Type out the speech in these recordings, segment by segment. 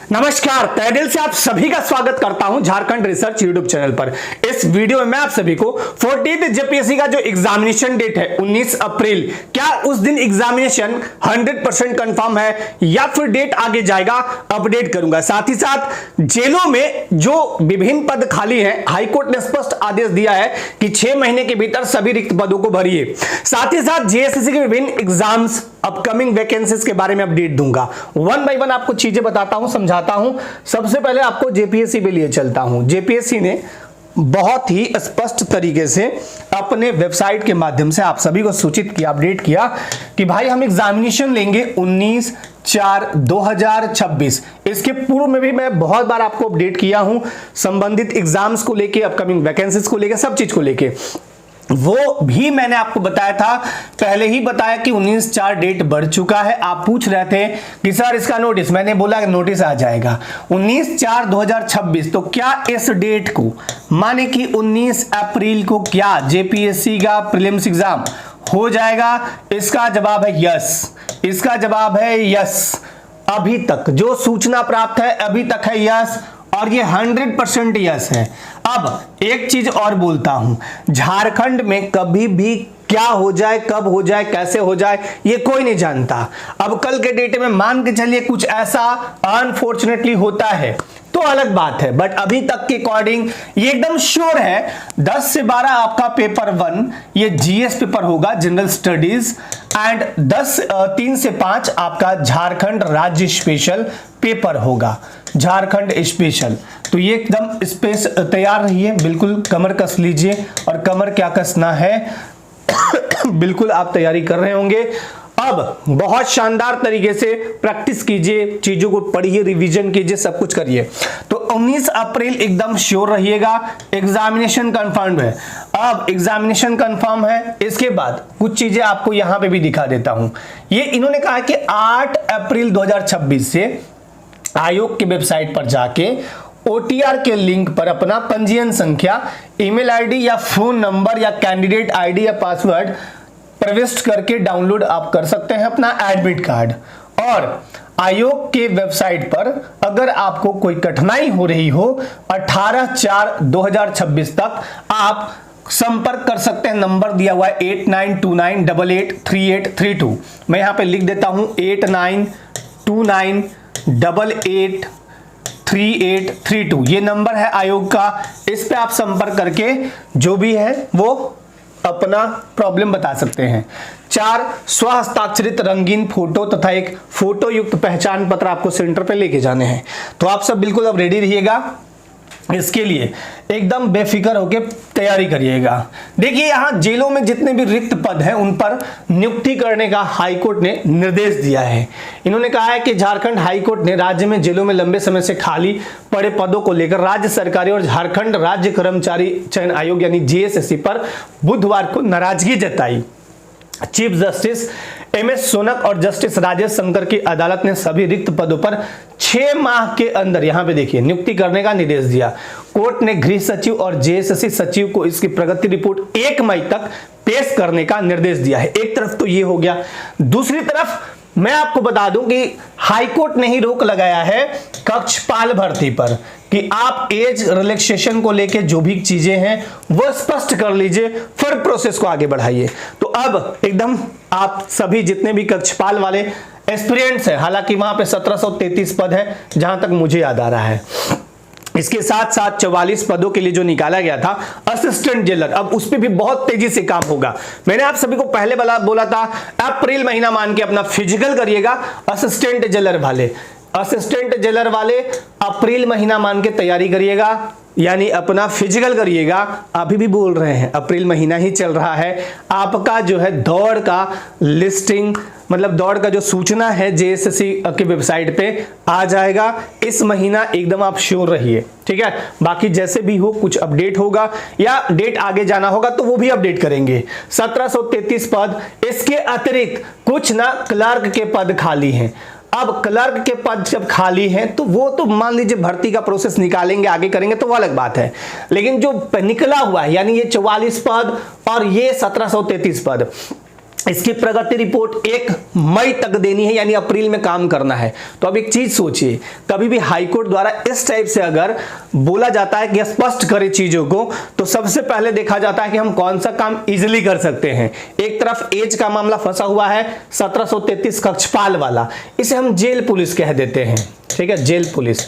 नमस्कार, तहे दिल से आप सभी का स्वागत करता हूं झारखंड रिसर्च यूट्यूब चैनल पर। इस वीडियो में मैं आप सभी को 14th जेपीएससी का जो एग्जामिनेशन डेट है 19 अप्रैल, क्या उस दिन एग्जामिनेशन 100% कंफर्म है या फिर डेट आगे जाएगा, अपडेट करूंगा। साथ ही साथ जेलों में जो विभिन्न पद खाली हैं, हाईकोर्ट ने स्पष्ट आदेश दिया है कि 6 महीने के भीतर सभी रिक्त पदों को भरिए। साथ ही साथ जेएसएससी के विभिन्न एग्जाम्स, अपकमिंग वैकेंसीज के बारे में अपडेट दूंगा। वन बाय वन आपको चीजें बताता हूं, समझाता हूं। सबसे पहले आपको जेपीएससी पे लिए चलता हूं। जेपीएससी ने बहुत ही स्पष्ट तरीके से अपने वेबसाइट के माध्यम से आप सभी को सूचित किया, अपडेट किया कि भाई हम एग्जामिनेशन लेंगे 19/4/2026। इसके पूर्व में भी मैं बहुत बार आपको अपडेट किया हूं, संबंधित एग्जाम्स को लेके, अपकमिंग वैकेंसीज को लेके, सब चीज को लेके। वो भी मैंने आपको बताया था, पहले ही बताया कि 19/4 डेट बढ़ चुका है। आप पूछ रहे थे कि सर इसका नोटिस, मैंने बोला नोटिस आ जाएगा 19/4/2026। तो क्या इस डेट को, माने कि 19 अप्रैल को क्या जेपीएससी का प्रीलिम्स एग्जाम हो जाएगा? इसका जवाब है यस। इसका जवाब है यस। अभी तक जो सूचना प्राप्त है अभी तक है यस, और ये 100% यस है। अब एक चीज और बोलता हूं, झारखंड में कभी भी क्या हो जाए, कब हो जाए, कैसे हो जाए, ये कोई नहीं जानता। अब कल के डेट में मान के चलिए कुछ ऐसा अनफॉर्चुनेटली होता है तो अलग बात है, बट अभी तक के अकॉर्डिंग ये एकदम श्योर है 10 से 12 आपका पेपर 1 ये जीएस पेपर होगा, जनरल स्टडीज, एंड 3 से 5 आपका झारखंड राज्य स्पेशल पेपर होगा, झारखंड स्पेशल। तो ये एकदम स्पेस तैयार रहिए, बिल्कुल कमर कस लीजिए। और कमर क्या कसना है बिल्कुल आप तैयारी कर रहे होंगे। अब बहुत शानदार तरीके से प्रैक्टिस कीजिए, चीजों को पढ़िए, रिवीजन कीजिए, सब कुछ करिए। तो 19 अप्रैल एकदम श्योर रहिएगा, एग्जामिनेशन कंफर्म है। अब एग्जामिनेशन कंफर्म है, इसके बाद कुछ चीजें आपको यहां पे भी दिखा देता हूं। ये इन्होंने कहा कि 8 अप्रैल 2026 से आयोग की वेबसाइट पर जाके ओटीआर के लिंक पर अपना पंजीयन संख्या, ईमेल आईडी या फोन नंबर या कैंडिडेट आईडी या पासवर्ड प्रविष्ट करके डाउनलोड आप कर सकते हैं अपना एडमिट कार्ड। और आयोग के वेबसाइट पर अगर आपको कोई कठिनाई हो रही हो 18/4/2026 तक आप संपर्क कर सकते हैं। नंबर दिया हुआ है 8929883832। मैं यहां पे लिख देता हूं 8929883832। ये नंबर है आयोग का। इस पे आप संपर्क करके जो भी है वो अपना प्रॉब्लम बता सकते हैं। 4 स्वहस्ताक्षरित रंगीन फोटो तथा एक फोटो युक्त पहचान पत्र आपको सेंटर पे लेके जाने हैं। तो आप सब बिल्कुल अब रेडी रहिएगा, इसके लिए एकदम बेफिक्र होकर तैयारी करिएगा। देखिए यहां जेलों में जितने भी रिक्त पद हैं उन पर नियुक्ति करने का हाईकोर्ट ने निर्देश दिया है। इन्होंने कहा है कि झारखंड हाईकोर्ट ने राज्य में जेलों में लंबे समय से खाली पड़े पदों को लेकर राज्य सरकारी और झारखंड राज्य कर्मचारी चयन आयोग यानी जेएसएससी पर बुधवार को नाराजगी जताई। चीफ जस्टिस एमएस सोनक और जस्टिस राजेश शंकर की अदालत ने सभी रिक्त पदों पर 6 माह के अंदर, यहां पे देखिए, नियुक्ति करने का निर्देश दिया। कोर्ट ने गृह सचिव और जेएसएससी सचिव को इसकी प्रगति रिपोर्ट 1 मई तक पेश करने का निर्देश दिया है। एक तरफ तो ये हो गया, दूसरी तरफ मैं आपको बता दूं कि हाईकोर्ट ने ही रोक लगाया है कक्षपाल भर्ती पर कि आप एज रिलैक्सेशन को लेके जो भी चीजें हैं वो स्पष्ट कर लीजिए, फिर प्रोसेस को आगे बढ़ाइए। तो अब एकदम आप सभी जितने भी कक्षपाल वाले एस्पिरेंट्स हैं, हालांकि वहां पे 1733 पद है जहां तक मुझे याद आ रहा है। इसके साथ साथ 44 पदों के लिए जो निकाला गया था असिस्टेंट जेलर, अब उस पर भी बहुत तेजी से काम होगा। मैंने आप सभी को पहले बोला था अप्रैल महीना मान के अपना फिजिकल करिएगा। असिस्टेंट जेलर वाले अप्रैल महीना मान के तैयारी करिएगा, यानी अपना फिजिकल करिएगा। अभी भी बोल रहे हैं अप्रैल महीना ही चल रहा है, आपका जो है दौड़ का लिस्टिंग, मतलब दौड़ का जो सूचना है जेएसएससी की वेबसाइट पे आ जाएगा। इस महीना एकदम आप श्योर रहिए, ठीक है। बाकी जैसे भी हो, कुछ अपडेट होगा या डेट आगे जाना होगा तो वो भी अपडेट करेंगे। 1733 पद, इसके अतिरिक्त कुछ ना क्लर्क के पद खाली हैं। अब क्लर्क के पद जब खाली हैं तो वो तो मान लीजिए भर्ती का प्रोसेस निकालेंगे, आगे करेंगे तो वो अलग बात है, लेकिन जो निकला हुआ है यानी ये 44 पद और ये 1733 पद, इसकी प्रगति रिपोर्ट 1 मई तक देनी है, यानी अप्रैल में काम करना है। तो अब एक चीज सोचिए, कभी भी हाईकोर्ट द्वारा इस टाइप से अगर बोला जाता है कि स्पष्ट करे चीजों को, तो सबसे पहले देखा जाता है कि हम कौन सा काम इजीली कर सकते हैं। एक तरफ एज का मामला फंसा हुआ है 1733 कक्षपाल वाला, इसे हम जेल पुलिस कह देते हैं, ठीक है, जेल पुलिस,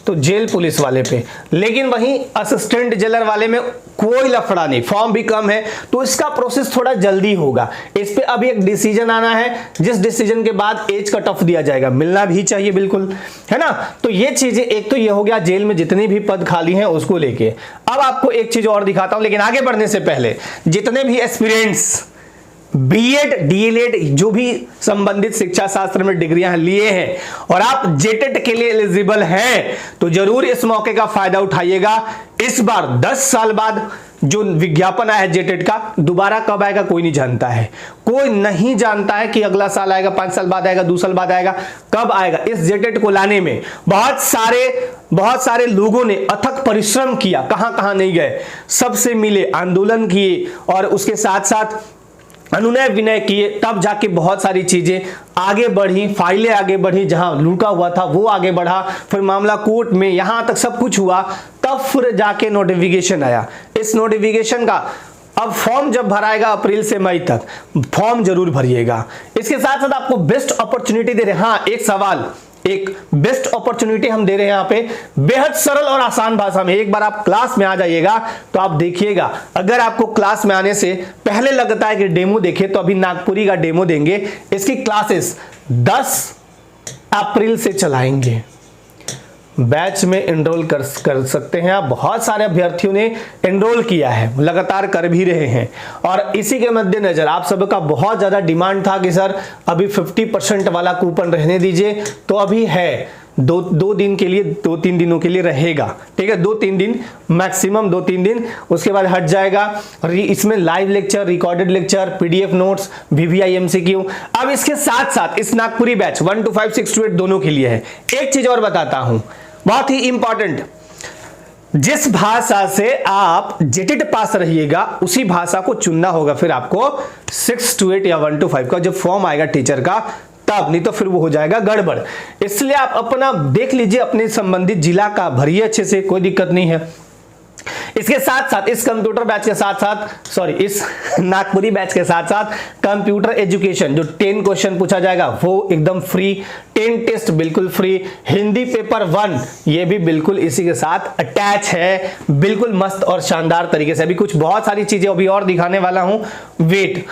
तो जेल पुलिस वाले पे। लेकिन वहीं असिस्टेंट जेलर वाले में कोई लफड़ा नहीं, फॉर्म भी कम है, तो इसका प्रोसेस थोड़ा जल्दी होगा। इस पे अभी एक डिसीजन आना है, जिस डिसीजन के बाद एज कट ऑफ दिया जाएगा, मिलना भी चाहिए बिल्कुल, है ना। तो ये चीजें, एक तो ये हो गया जेल में जितने भी पद खाली हैं उसको लेके। अब आपको एक चीज और दिखाता हूं, लेकिन आगे बढ़ने से पहले जितने भी एस्पिरेंट्स बीएड डीएलएड जो भी संबंधित शिक्षा शास्त्र में डिग्रियां लिए हैं और आप जेटेट के लिए एलिजिबल हैं, तो जरूर इस मौके का फायदा उठाइएगा। इस बार 10 साल बाद जो विज्ञापन आया है जेटेट का, दोबारा कब आएगा कोई नहीं जानता है। कोई नहीं जानता है कि अगला साल आएगा, 5 साल बाद आएगा, 2 साल बाद आएगा, कब आएगा। इस जेटेट को लाने में बहुत सारे लोगों ने अथक परिश्रम किया, कहां कहां नहीं गए, सबसे मिले, आंदोलन किए और उसके साथ साथ अनुनय विनय किए, तब जाके बहुत सारी चीजें आगे बढ़ी, फाइलें आगे बढ़ी, जहां लुका हुआ था वो आगे बढ़ा, फिर मामला कोर्ट में, यहां तक सब कुछ हुआ, तब फिर जाके नोटिफिकेशन आया। इस नोटिफिकेशन का अब फॉर्म जब भराएगा अप्रैल से मई तक, फॉर्म जरूर भरिएगा। इसके साथ साथ आपको बेस्ट अपॉर्चुनिटी दे रहे हैं। हाँ, एक सवाल, एक बेस्ट अपॉर्चुनिटी हम दे रहे हैं यहाँ पे, बेहद सरल और आसान भाषा में। एक बार आप क्लास में आ जाइएगा तो आप देखिएगा, अगर आपको क्लास में आने से पहले लगता है कि डेमो देखे, तो अभी नागपुरी का डेमो देंगे। इसकी क्लासेस 10 अप्रैल से चलाएंगे। बैच में एनरोल कर सकते हैं आप। बहुत सारे अभ्यर्थियों ने एनरोल किया है, लगातार कर भी रहे हैं। और इसी के मद्देनजर आप सबका बहुत ज़्यादा डिमांड था कि सर अभी 50% वाला कूपन रहने दीजिए, तो अभी है, दो दिन के लिए, 2-3 दिनों के लिए रहेगा, ठीक है, 2-3 दिन मैक्सिमम, 2-3 दिन, उसके बाद हट जाएगा। और इसमें live lecture, recorded lecture, PDF notes, VVI MCQ. अब इसके साथ साथ इस नागपुरी बैच 1 to 5, 6 to 8 दोनों के लिए है। एक चीज और बताता हूं, बहुत ही इंपॉर्टेंट, जिस भाषा से आप जेटेट पास रहिएगा उसी भाषा को चुनना होगा फिर आपको 6 to 8 या 1 to 5 का जब फॉर्म आएगा टीचर का, तब, नहीं तो फिर वो हो जाएगा गड़बड़। इसलिए आप अपना देख लीजिए, अपने संबंधित जिला का भरिए अच्छे से, कोई दिक्कत नहीं है। इसके साथ साथ इस कंप्यूटर बैच के साथ साथ, सॉरी, इस नागपुरी बैच के साथ साथ कंप्यूटर एजुकेशन जो 10 क्वेश्चन पूछा जाएगा वो एकदम फ्री, 10 टेस्ट बिल्कुल फ्री, हिंदी पेपर 1 ये भी बिल्कुल इसी के साथ अटैच है, बिल्कुल मस्त और शानदार तरीके से। अभी कुछ बहुत सारी चीजें अभी और दिखाने वाला हूं, वेट।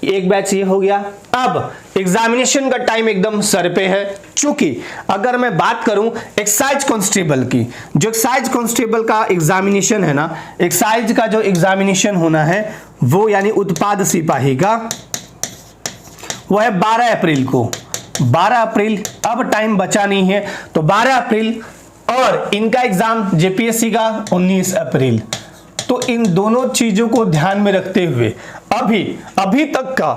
एक बैच ये हो गया। अब एग्जामिनेशन का टाइम एकदम सर पे है, चूंकि अगर मैं बात करूं एक्साइज कांस्टेबल की, जो एक्साइज कांस्टेबल का एग्जामिनेशन है ना, एक्साइज का जो एग्जामिनेशन होना है वो यानी उत्पाद सिपाही का, वो है 12 अप्रैल को। 12 अप्रैल, अब टाइम बचा नहीं है, तो 12 अप्रैल, और इनका एग्जाम जेपीएससी का 19 अप्रैल। तो इन दोनों चीजों को ध्यान में रखते हुए अभी तक का,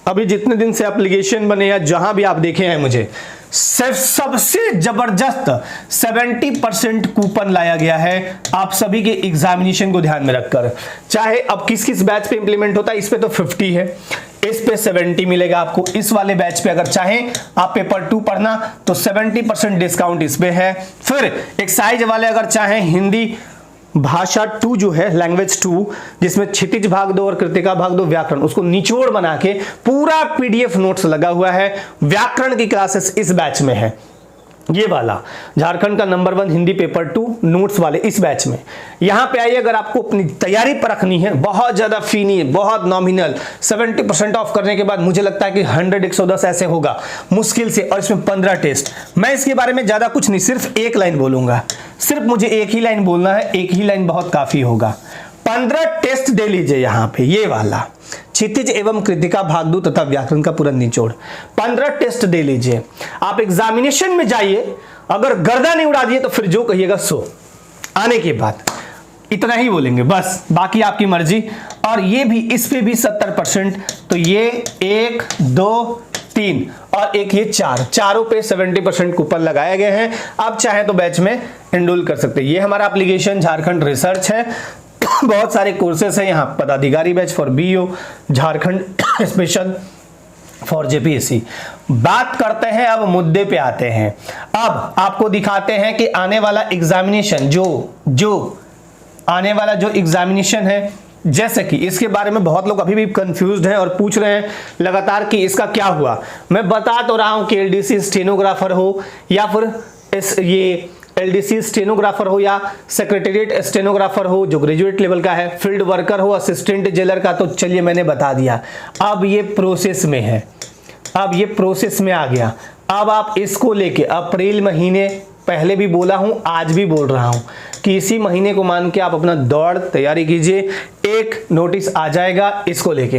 अभी जितने दिन से एप्लीकेशन बने या जहां भी आप देखे हैं मुझे, सबसे जबरदस्त 70% कूपन लाया गया है आप सभी के एग्जामिनेशन को ध्यान में रखकर। चाहे अब किस किस बैच पे इंप्लीमेंट होता है, इस पे तो 50 है, इस पे 70 मिलेगा आपको। इस वाले बैच पे अगर चाहें आप पेपर 2 पढ़ना तो 70% डिस्काउंट इस पे है। फिर एक्साइज वाले अगर चाहें हिंदी भाषा 2 जो है, लैंग्वेज 2, जिसमें क्षितिज भाग 2 और कृतिका भाग 2 व्याकरण, उसको निचोड़ बना के पूरा पीडीएफ नोट्स लगा हुआ है। व्याकरण की क्लासेस इस बैच में है, ये वाला झारखंड का नंबर 1 हिंदी पेपर 2 नोट्स वाले इस बैच में। यहां पे आइए, अगर आपको अपनी तैयारी परखनी है, बहुत ज्यादा फी नहीं है, बहुत नॉमिनल, 70% ऑफ करने के बाद मुझे लगता है कि 100-110 ऐसे होगा मुश्किल से, और इसमें 15 टेस्ट। मैं इसके बारे में ज्यादा कुछ नहीं, सिर्फ एक लाइन बोलूंगा, सिर्फ मुझे एक ही लाइन बोलना है, एक ही लाइन बहुत काफी होगा। 15 टेस्ट दे लीजिए यहां पे, ये वाला क्षितिज एवं कृतिका भाग 2 तथा व्याकरण का पूरा निचोड़, 15 टेस्ट दे लीजिए। आप एग्जामिनेशन में जाइए, अगर गर्दा नहीं उड़ा दिए तो फिर जो कहिएगा सो, आने के बाद इतना ही बोलेंगे बस, बाकी आपकी मर्जी। और ये भी, इस पे भी 70%, तो ये 1, 2, 3 और एक ये 4, चारों पे 70% कूपन लगाए गए हैं। आप चाहे तो बैच में एनरोल कर सकते हैं। ये हमारा एप्लीकेशन झारखंड रिसर्च है, बहुत सारे कोर्सेस हैं यहाँ, पदाधिकारी batch for BO, Jharkhand special, for JPSC. बात करते हैं, अब मुद्दे पे आते हैं। अब आपको दिखाते हैं कि आने वाला एग्जामिनेशन जो आने वाला जो एग्जामिनेशन है, जैसे कि इसके बारे में बहुत लोग अभी भी कंफ्यूज्ड हैं और पूछ रहे हैं लगातार कि इसका क्या हुआ। मैं बता तो रहा हूं कि एलडीसी स्टेनोग्राफर हो या फिर ये एलडीसी स्टेनोग्राफर हो या सेक्रेटेरिएट स्टेनोग्राफर हो जो ग्रेजुएट लेवल का है, फील्ड वर्कर हो, असिस्टेंट जेलर का, तो चलिए मैंने बता दिया। अब ये प्रोसेस में है, अब ये प्रोसेस में आ गया। अब आप इसको लेके अप्रैल महीने, पहले भी बोला हूं आज भी बोल रहा हूं कि इसी महीने को मान के आप अपना दौड़ तैयारी कीजिए, एक नोटिस आ जाएगा इसको लेके।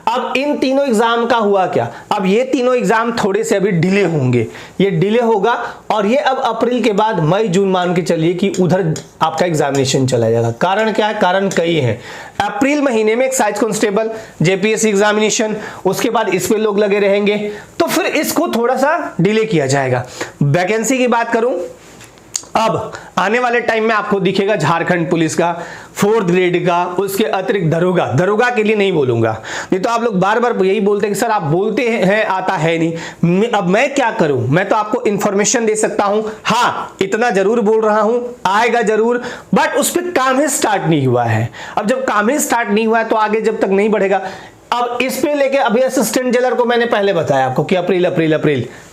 अब इन तीनों एग्जाम का हुआ क्या, अब ये तीनों एग्जाम थोड़े से अभी डिले होंगे, ये डिले होगा और ये अब अप्रैल के बाद मई जून मान के चलिए कि उधर आपका एग्जामिनेशन चला जाएगा। कारण क्या है, कारण कई हैं। अप्रैल महीने में एक्साइज कांस्टेबल जेपीएससी एग्जामिनेशन, उसके बाद इस पे लोग लगे रहेंगे, तो फिर इसको थोड़ा सा डिले किया जाएगा। वैकेंसी की बात करूं, अब आने वाले टाइम में आपको दिखेगा झारखंड पुलिस का 4th ग्रेड का, उसके अतिरिक्त दरोगा के लिए नहीं बोलूंगा, नहीं तो आप लोग बार बार यही बोलते हैं कि सर आप बोलते हैं आता है नहीं। अब मैं क्या करूं, मैं तो आपको इंफॉर्मेशन दे सकता हूं, हाँ इतना जरूर बोल रहा हूं आएगा जरूर, बट उस पर काम ही स्टार्ट नहीं हुआ है। अब जब काम ही स्टार्ट नहीं हुआ है तो आगे जब तक नहीं बढ़ेगा। अब इस पे लेके अभी असिस्टेंट जेलर को मैंने पहले बताया आपको कि अप्रैल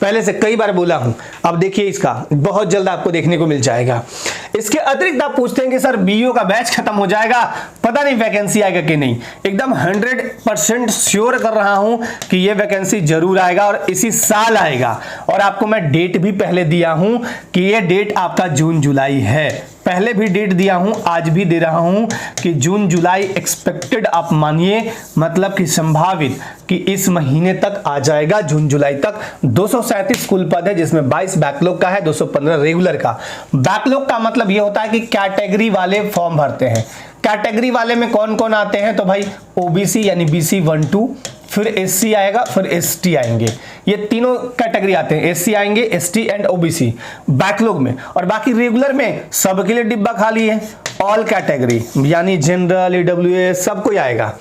पहले से कई बार बोला हूं। अब देखिए इसका बहुत जल्द आपको देखने को मिल जाएगा। इसके अतिरिक्त आप पूछते हैं कि सर बीओ का बैच खत्म हो जाएगा, पता नहीं वैकेंसी आएगा कि नहीं। एकदम 100% श्योर कर रहा हूं कि ये वैकेंसी जरूर आएगा और इसी साल आएगा। और आपको मैं डेट भी पहले दिया हूं कि ये डेट आपका जून जुलाई है, पहले भी डेट दिया हूं, आज भी दे रहा हूं कि जून जुलाई एक्सपेक्टेड आप मानिए, मतलब कि संभावित कि इस महीने तक आ जाएगा, जून जुलाई तक। 237 कुल पद है जिसमें 22 बैकलॉग का है, 215 रेगुलर का। बैकलॉग का मतलब यह होता है कि कैटेगरी वाले फॉर्म भरते हैं। कैटेगरी वाले में कौन कौन आते हैं, तो भाई ओबीसी यानी BC 1 2, फिर एससी आएगा, फिर एसटी आएंगे, ये तीनों कैटेगरी आते हैं, एससी आएंगे, एसटी एंड ओबीसी बैकलॉग में। और बाकी रेगुलर में सबके लिए डिब्बा खाली है, ऑल कैटेगरी यानी जनरल, ईडब्ल्यूएस सब कोई आएगा।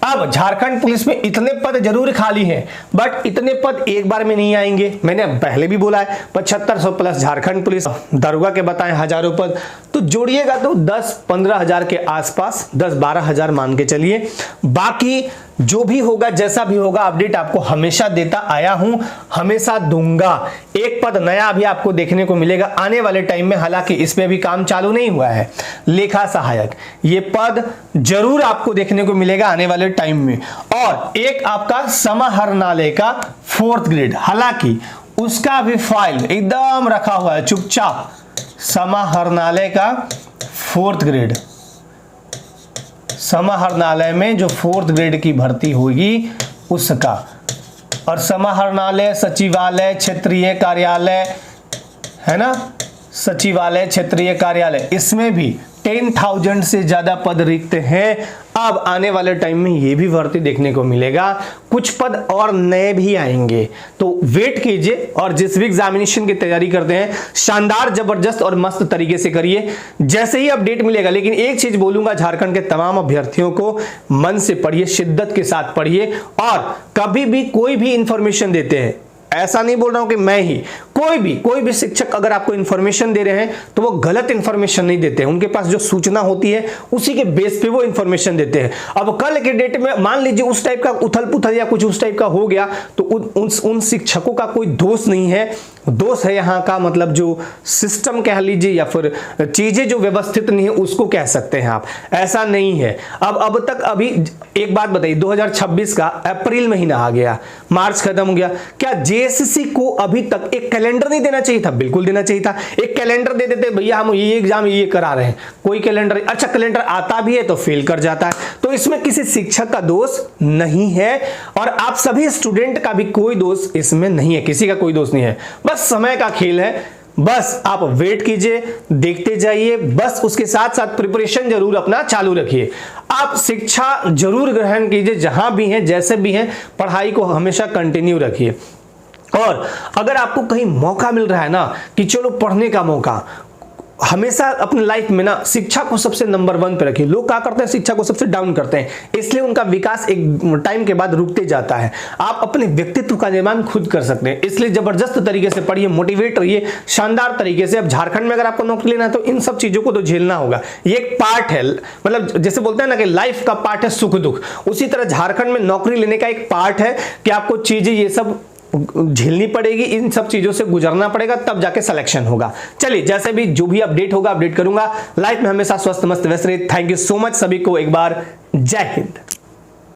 अब झारखंड पुलिस में इतने पद जरूर खाली हैं, बट इतने पद एक बार में नहीं आएंगे। मैंने पहले भी बोला है 7500 प्लस झारखंड पुलिस, दरोगा के बताएं हजारों पद, तो जोड़िएगा तो 10-15 हजार के आसपास, 10-12 हजार मान के चलिए। बाकी जो भी होगा जैसा भी होगा अपडेट आपको हमेशा देता आया हूं, हमेशा दूंगा। एक पद नया भी आपको देखने को मिलेगा आने वाले टाइम में, हालांकि इसमें भी काम चालू नहीं हुआ है, लेखा सहायक, ये पद जरूर आपको देखने को मिलेगा आने वाले टाइम में। और एक आपका समाहरणालय का 4th ग्रेड, हालांकि उसका भी फाइल एकदम रखा हुआ है चुपचाप। समाहरणालय का 4th ग्रेड, समाहरणालय में जो 4th ग्रेड की भर्ती होगी उसका, और समाहरणालय सचिवालय क्षेत्रीय कार्यालय है ना, सचिवालय क्षेत्रीय कार्यालय, इसमें भी 10,000 से ज्यादा पद रिक्त हैं। अब आने वाले टाइम में ये भी भर्ती देखने को मिलेगा, कुछ पद और नए भी आएंगे, तो वेट कीजिए। और जिस भी एग्जामिनेशन की तैयारी करते हैं शानदार, जबरदस्त और मस्त तरीके से करिए, जैसे ही अपडेट मिलेगा। लेकिन एक चीज बोलूंगा, झारखंड के तमाम अभ्यर्थियों को मन से पढ़िए, शिद्दत के साथ पढ़िए, और कभी भी कोई भी इंफॉर्मेशन देते हैं, ऐसा नहीं बोल रहा हूं कि मैं ही, कोई भी शिक्षक अगर आपको इंफॉर्मेशन दे रहे हैं तो वो गलत इंफॉर्मेशन नहीं देते हैं, उनके पास जो सूचना होती है उसी के बेस पे वो इंफॉर्मेशन देते हैं। अब कल के डेट में मान लीजिए उस टाइप का उथल पुथल या कुछ उस टाइप का हो गया तो उन शिक्षकों का कोई दोष नहीं है, दोष है यहाँ का, मतलब जो सिस्टम कह लीजिए या फिर चीजें जो व्यवस्थित नहीं है उसको कह सकते हैं आप, ऐसा नहीं है। अब तक अभी एक बात बताइए, 2026 का अप्रैल महीना आ गया, मार्च खत्म हो गया, क्या जेएससी को अभी तक एक कैलेंडर नहीं देना चाहिए था? बिल्कुल देना चाहिए था। एक कैलेंडर दे देते, भैया हम ये एग्जाम ये करा रहे हैं, कोई कैलेंडर, अच्छा कैलेंडर आता भी है तो फेल कर जाता है, तो इसमें किसी शिक्षक का दोष नहीं है और आप सभी स्टूडेंट का भी कोई दोष इसमें नहीं है, किसी का कोई दोष नहीं है, बस समय का खेल है। बस आप वेट कीजिए, देखते जाइए, बस उसके साथ साथ प्रिपरेशन जरूर अपना चालू रखिए। आप शिक्षा जरूर ग्रहण कीजिए, जहां भी हैं जैसे भी हैं, पढ़ाई को हमेशा कंटिन्यू रखिए। और अगर आपको कहीं मौका मिल रहा है ना कि चलो पढ़ने का मौका, हमेशा अपने लाइफ में ना शिक्षा को सबसे नंबर 1 पे रखिए। लोग क्या करते हैं, शिक्षा को सबसे डाउन करते हैं, इसलिए उनका विकास एक टाइम के बाद रुकते जाता है। आप अपने व्यक्तित्व का निर्माण खुद कर सकते हैं, इसलिए जबरदस्त तरीके से पढ़िए, मोटिवेट रहिए शानदार तरीके से। अब झारखंड में अगर आपको नौकरी लेना है तो इन सब चीजों को तो झेलना होगा, ये एक पार्ट है। मतलब जैसे बोलते हैं ना कि लाइफ का पार्ट है सुख दुख, उसी तरह झारखंड में नौकरी लेने का एक पार्ट है कि आपको चीजें ये सब झेलनी पड़ेगी, इन सब चीजों से गुजरना पड़ेगा, तब जाके सिलेक्शन होगा। चलिए, जैसे भी जो भी अपडेट होगा अपडेट करूंगा। लाइफ में हमेशा स्वस्थ मस्त व्यस्त रहिए। थैंक यू सो मच सभी को, एक बार जय हिंद।